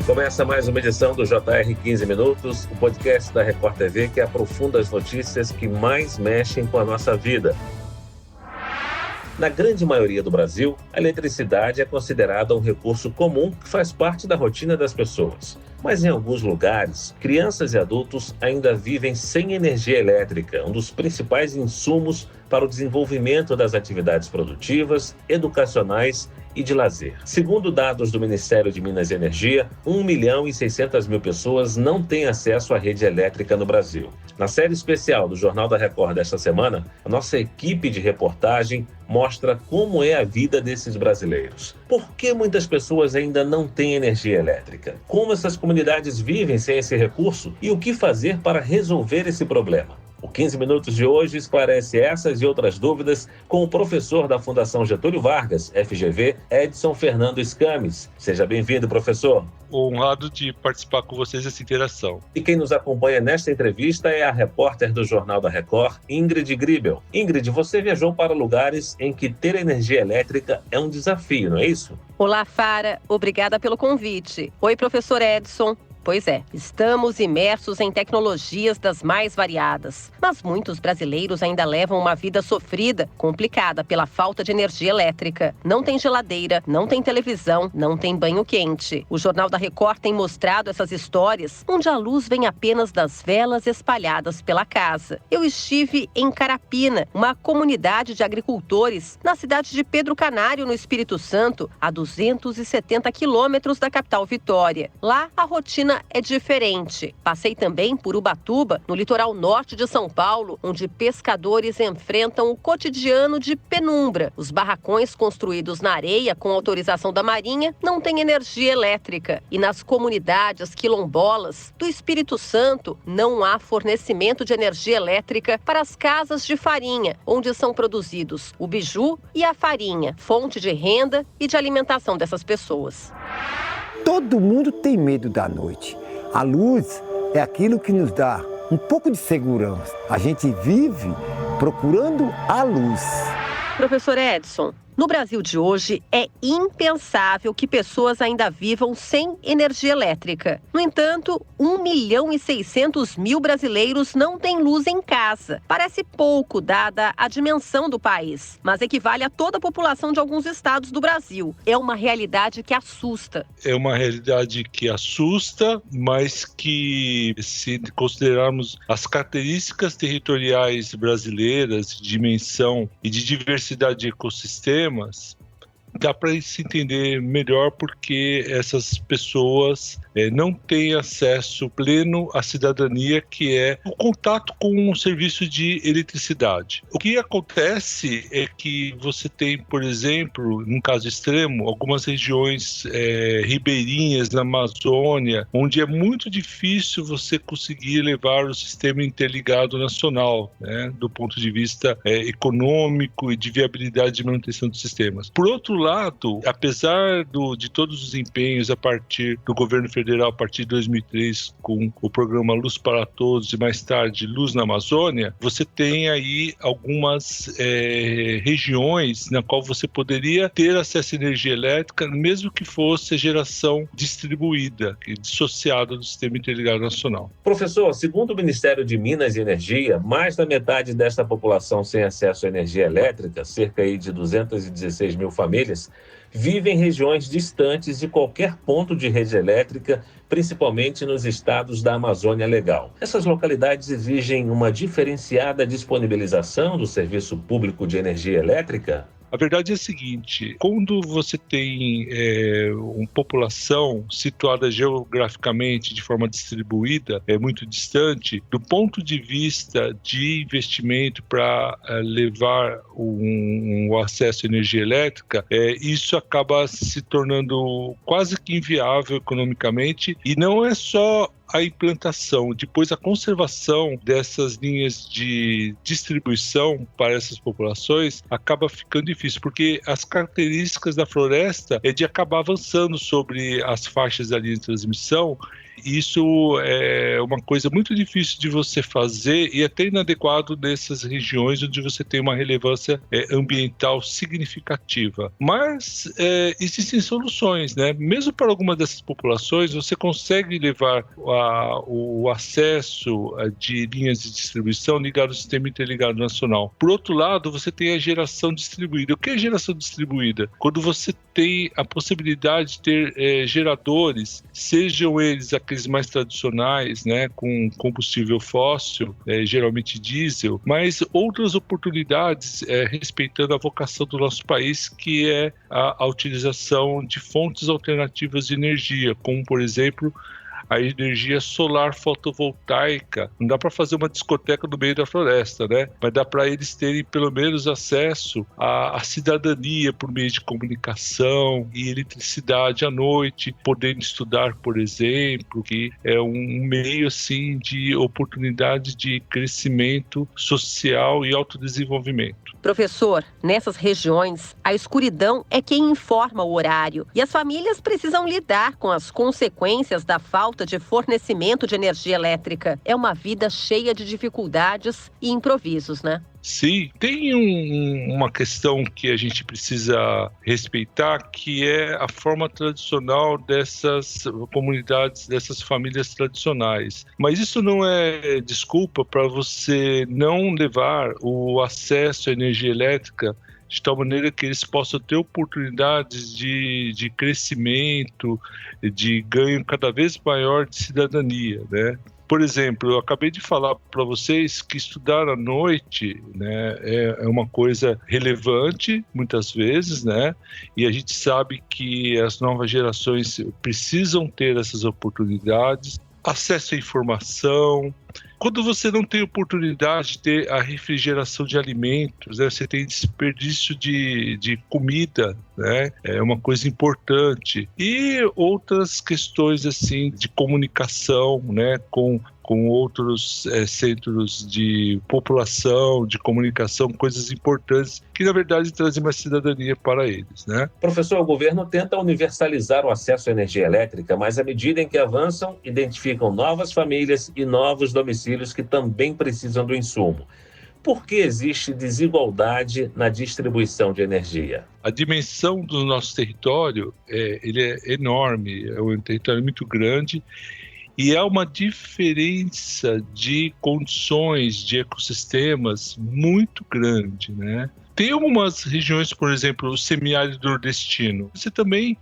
Começa mais uma edição do JR 15 Minutos, o podcast da Record TV que aprofunda as notícias que mais mexem com a nossa vida. Na grande maioria do Brasil, a eletricidade é considerada um recurso comum que faz parte da rotina das pessoas. Mas em alguns lugares, crianças e adultos ainda vivem sem energia elétrica, um dos principais insumos para o desenvolvimento das atividades produtivas, educacionais e de lazer. Segundo dados do Ministério de Minas e Energia, 1.600.000 pessoas não têm acesso à rede elétrica no Brasil. Na série especial do Jornal da Record desta semana, a nossa equipe de reportagem mostra como é a vida desses brasileiros. Por que muitas pessoas ainda não têm energia elétrica? Como essas comunidades vivem sem esse recurso? E o que fazer para resolver esse problema? O 15 Minutos de hoje esclarece essas e outras dúvidas com o professor da Fundação Getúlio Vargas, FGV, Edson Fernando Escames. Seja bem-vindo, professor. Honrado de participar com vocês dessa interação. E quem nos acompanha nesta entrevista é a repórter do Jornal da Record, Ingrid Gribel. Ingrid, você viajou para lugares em que ter energia elétrica é um desafio, não é isso? Olá, Fara. Obrigada pelo convite. Oi, professor Edson. Pois é, estamos imersos em tecnologias das mais variadas, mas muitos brasileiros ainda levam uma vida sofrida, complicada pela falta de energia elétrica. Não tem geladeira, não tem televisão, não tem banho quente. O Jornal da Record tem mostrado essas histórias, onde a luz vem apenas das velas espalhadas pela casa. Eu estive em Carapina, uma comunidade de agricultores, na cidade de Pedro Canário, no Espírito Santo, a 270 quilômetros da capital Vitória. Lá, a rotina é diferente. Passei também por Ubatuba, no litoral norte de São Paulo, onde pescadores enfrentam o cotidiano de penumbra. Os barracões construídos na areia com autorização da Marinha não têm energia elétrica. E nas comunidades quilombolas do Espírito Santo não há fornecimento de energia elétrica para as casas de farinha, onde são produzidos o biju e a farinha, fonte de renda e de alimentação dessas pessoas. Todo mundo tem medo da noite. A luz é aquilo que nos dá um pouco de segurança. A gente vive procurando a luz. Professor Edson, no Brasil de hoje é impensável que pessoas ainda vivam sem energia elétrica. No entanto, 1.600.000 brasileiros não têm luz em casa. Parece pouco, dada a dimensão do país, mas equivale a toda a população de alguns estados do Brasil. É uma realidade que assusta. É uma realidade que assusta, mas que, se considerarmos as características territoriais brasileiras, de dimensão e de diversidade de ecossistemas, dá para se entender melhor porque essas pessoas não têm acesso pleno à cidadania, que é o contato com o serviço de eletricidade. O que acontece é que você tem, por exemplo, num caso extremo, algumas regiões ribeirinhas na Amazônia, onde é muito difícil você conseguir levar o sistema interligado nacional, né, do ponto de vista econômico e de viabilidade de manutenção dos sistemas. Por outro lado, apesar de todos os empenhos a partir do governo federal, a partir de 2003, com o programa Luz para Todos e mais tarde Luz na Amazônia, você tem aí algumas regiões na qual você poderia ter acesso à energia elétrica, mesmo que fosse a geração distribuída e dissociada do Sistema Interligado Nacional. Professor, segundo o Ministério de Minas e Energia, mais da metade desta população sem acesso à energia elétrica, cerca aí de 216 mil famílias, vivem em regiões distantes de qualquer ponto de rede elétrica, principalmente nos estados da Amazônia Legal. Essas localidades exigem uma diferenciada disponibilização do serviço público de energia elétrica? A verdade é a seguinte: quando você tem uma população situada geograficamente de forma distribuída, muito distante, do ponto de vista de investimento para levar o acesso à energia elétrica, isso acaba se tornando quase que inviável economicamente, e não é só a implantação, depois a conservação dessas linhas de distribuição para essas populações acaba ficando difícil, porque as características da floresta é de acabar avançando sobre as faixas da linha de transmissão. Isso é uma coisa muito difícil de você fazer e até inadequado nessas regiões onde você tem uma relevância ambiental significativa. Mas existem soluções, né? Mesmo para algumas dessas populações, você consegue levar o acesso de linhas de distribuição ligado ao Sistema Interligado Nacional. Por outro lado, você tem a geração distribuída. O que é geração distribuída? Quando você tem a possibilidade de ter geradores, sejam eles aqueles mais tradicionais, né, com combustível fóssil, geralmente diesel, mas outras oportunidades respeitando a vocação do nosso país, que é a utilização de fontes alternativas de energia, como, por exemplo, a energia solar fotovoltaica. Não dá para fazer uma discoteca no meio da floresta, né? Mas dá para eles terem pelo menos acesso à cidadania por meio de comunicação e eletricidade à noite, podendo estudar, por exemplo, que é um meio assim de oportunidade de crescimento social e autodesenvolvimento. Professor, nessas regiões, a escuridão é quem informa o horário e as famílias precisam lidar com as consequências da falta de fornecimento de energia elétrica. É uma vida cheia de dificuldades e improvisos, né? Sim, tem uma questão que a gente precisa respeitar, que é a forma tradicional dessas comunidades, dessas famílias tradicionais. Mas isso não é desculpa para você não levar o acesso à energia elétrica de tal maneira que eles possam ter oportunidades de crescimento, de ganho cada vez maior de cidadania, né? Por exemplo, eu acabei de falar para vocês que estudar à noite, né, é uma coisa relevante, muitas vezes, né? E a gente sabe que as novas gerações precisam ter essas oportunidades, acesso à informação. Quando você não tem oportunidade de ter a refrigeração de alimentos, né, você tem desperdício de comida, né, é uma coisa importante. E outras questões assim de comunicação, né, com outros centros de população, de comunicação, coisas importantes que, na verdade, trazem mais cidadania para eles, né? Professor, o governo tenta universalizar o acesso à energia elétrica, mas à medida em que avançam, identificam novas famílias e novos domicílios que também precisam do insumo. Por que existe desigualdade na distribuição de energia? A dimensão do nosso território ele é enorme, é um território muito grande. E há uma diferença de condições de ecossistemas muito grande, né? Tem algumas regiões, por exemplo, o semiárido nordestino. Você também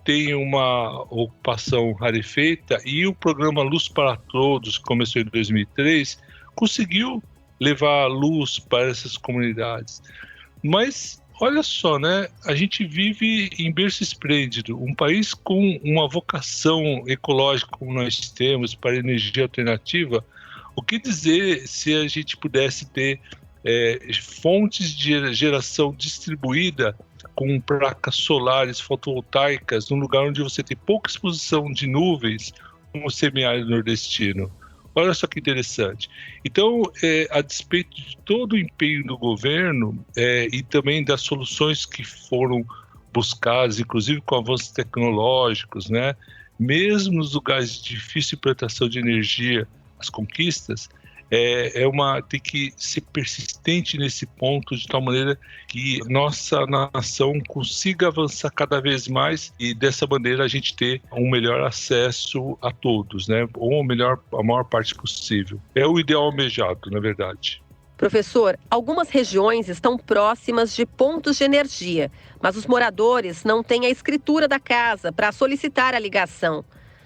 tem uma ocupação rarefeita e o programa Luz para Todos, que começou em 2003, conseguiu levar luz para essas comunidades. Mas olha só, né? A gente vive em berço esplêndido, um país com uma vocação ecológica como nós temos para energia alternativa. O que dizer se a gente pudesse ter fontes de geração distribuída com placas solares fotovoltaicas num lugar onde você tem pouca exposição de nuvens, como o semiárido nordestino? Olha só que interessante. Então, a despeito de todo o empenho do governo e também das soluções que foram buscadas, inclusive com avanços tecnológicos, né? Mesmo nos lugares de difícil implantação de energia, as conquistas, tem que ser persistente nesse ponto de tal maneira que nossa nação consiga avançar cada vez mais e dessa maneira a gente ter um melhor acesso a todos, né? Ou a maior parte possível. É o ideal almejado, na verdade. Professor, algumas regiões estão próximas de pontos de energia, mas os moradores não têm a escritura da casa para solicitar a ligação.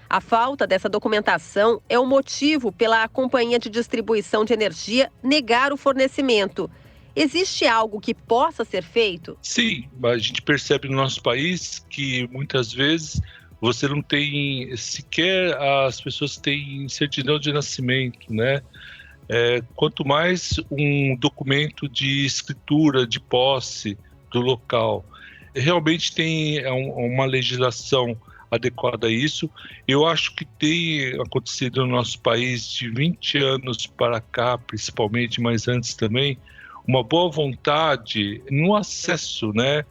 A falta dessa documentação é o motivo pela companhia de distribuição de energia negar o fornecimento. Existe algo que possa ser feito? Sim, a gente percebe no nosso país que muitas vezes você não tem sequer, as pessoas têm certidão de nascimento, né? Quanto mais um documento de escritura, de posse do local. Realmente tem uma legislação adequada a isso. Eu acho que tem acontecido no nosso país de 20 anos para cá, principalmente, mas antes também, uma boa vontade no acesso, né,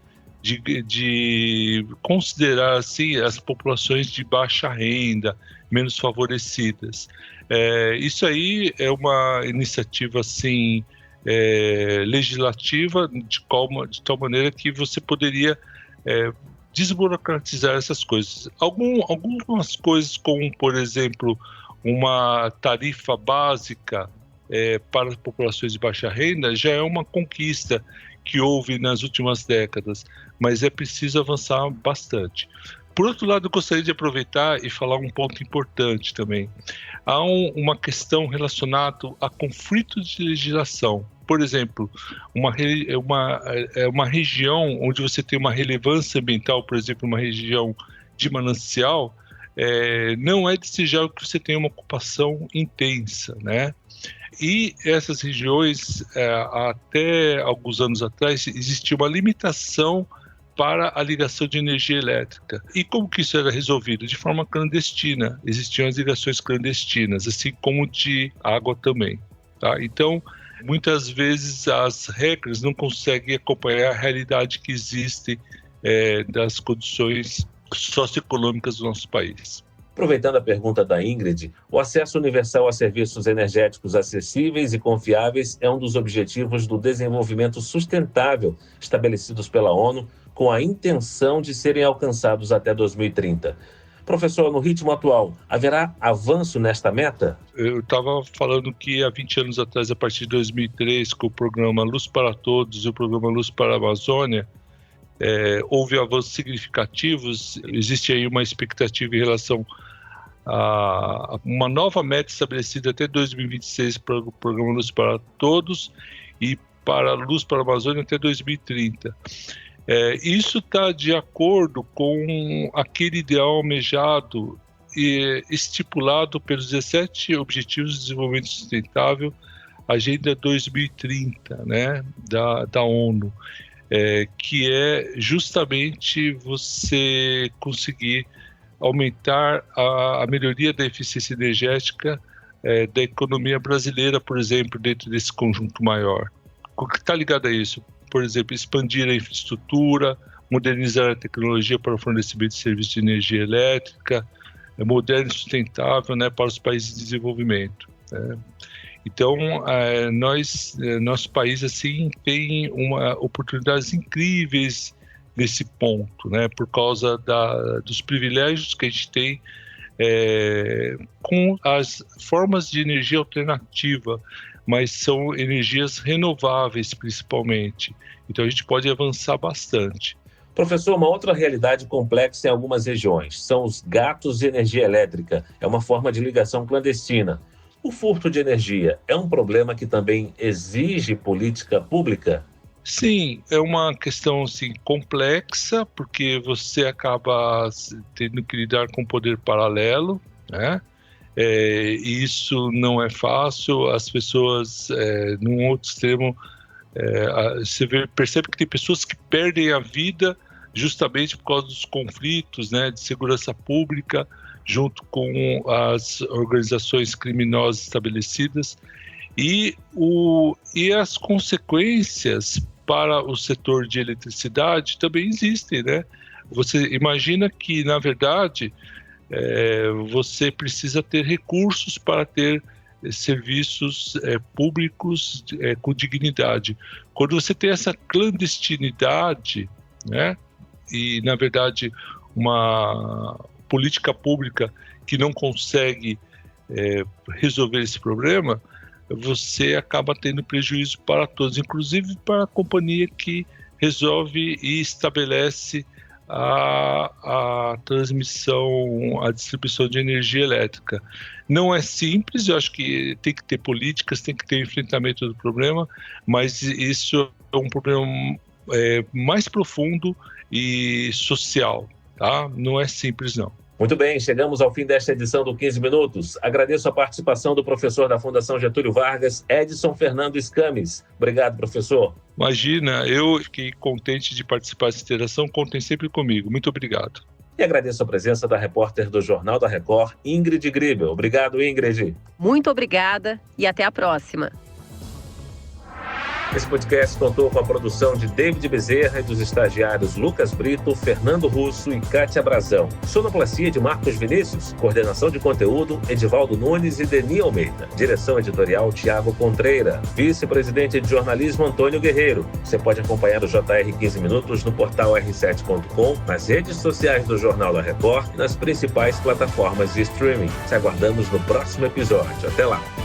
de considerar assim, as populações de baixa renda, menos favorecidas. Isso aí é uma iniciativa assim, legislativa de tal maneira que você poderia desburocratizar essas coisas. Algumas coisas como, por exemplo, uma tarifa básica para as populações de baixa renda já é uma conquista que houve nas últimas décadas, mas é preciso avançar bastante. Por outro lado, eu gostaria de aproveitar e falar um ponto importante também. Há uma questão relacionada a conflitos de legislação. Por exemplo, uma região onde você tem uma relevância ambiental, por exemplo, uma região de manancial, não é desejável que você tenha uma ocupação intensa, né? E essas regiões, até alguns anos atrás, existia uma limitação para a ligação de energia elétrica. E como que isso era resolvido? De forma clandestina. Existiam as ligações clandestinas, assim como de água também. Tá? Então, muitas vezes as regras não conseguem acompanhar a realidade que existe das condições socioeconômicas do nosso país. Aproveitando a pergunta da Ingrid, o acesso universal a serviços energéticos acessíveis e confiáveis é um dos objetivos do desenvolvimento sustentável estabelecidos pela ONU, com a intenção de serem alcançados até 2030. Professor, no ritmo atual, haverá avanço nesta meta? Eu estava falando que há 20 anos atrás, a partir de 2003, com o programa Luz para Todos e o programa Luz para a Amazônia, houve avanços significativos. Existe aí uma expectativa em relação a uma nova meta estabelecida até 2026 para o programa Luz para Todos e para a Luz para a Amazônia até 2030. Isso está de acordo com aquele ideal almejado e estipulado pelos 17 Objetivos de Desenvolvimento Sustentável, Agenda 2030, né, da ONU. Que é justamente você conseguir aumentar a melhoria da eficiência energética da economia brasileira, por exemplo, dentro desse conjunto maior. O que está ligado a isso? Por exemplo, expandir a infraestrutura, modernizar a tecnologia para o fornecimento de serviços de energia elétrica, moderno e sustentável, né, para os países de desenvolvimento. Né? Então, nosso país assim, tem oportunidades incríveis nesse ponto, né, por causa dos privilégios que a gente tem com as formas de energia alternativa, mas são energias renováveis principalmente. Então, a gente pode avançar bastante. Professor, uma outra realidade complexa em algumas regiões são os gatos de energia elétrica. É uma forma de ligação clandestina. O furto de energia é um problema que também exige política pública? Sim, é uma questão assim, complexa, porque você acaba tendo que lidar com poder paralelo, né? E isso não é fácil. As pessoas, num outro extremo, você percebe que tem pessoas que perdem a vida justamente por causa dos conflitos, né, de segurança pública, junto com as organizações criminosas estabelecidas, e as consequências para o setor de eletricidade também existem, né? Você imagina que, na verdade, você precisa ter recursos para ter serviços públicos com dignidade. Quando você tem essa clandestinidade, né, e, na verdade, uma política pública que não consegue resolver esse problema, você acaba tendo prejuízo para todos, inclusive para a companhia que resolve e estabelece a transmissão, a distribuição de energia elétrica. Não é simples, eu acho que tem que ter políticas, tem que ter enfrentamento do problema, mas isso é um problema mais profundo e social, tá? Não é simples, não. Muito bem, chegamos ao fim desta edição do 15 Minutos. Agradeço a participação do professor da Fundação Getúlio Vargas, Edson Fernando Scamis. Obrigado, professor. Imagina, eu fiquei contente de participar dessa interação. Contem sempre comigo. Muito obrigado. E agradeço a presença da repórter do Jornal da Record, Ingrid Gribel. Obrigado, Ingrid. Muito obrigada e até a próxima. Esse podcast contou com a produção de David Bezerra e dos estagiários Lucas Brito, Fernando Russo e Kátia Brazão. Sonoplastia de Marcos Vinícius. Coordenação de conteúdo, Edivaldo Nunes e Deni Almeida. Direção editorial, Tiago Contreira. Vice-presidente de jornalismo, Antônio Guerreiro. Você pode acompanhar o JR 15 Minutos no portal r7.com, nas redes sociais do Jornal da Record e nas principais plataformas de streaming. Te aguardamos no próximo episódio. Até lá!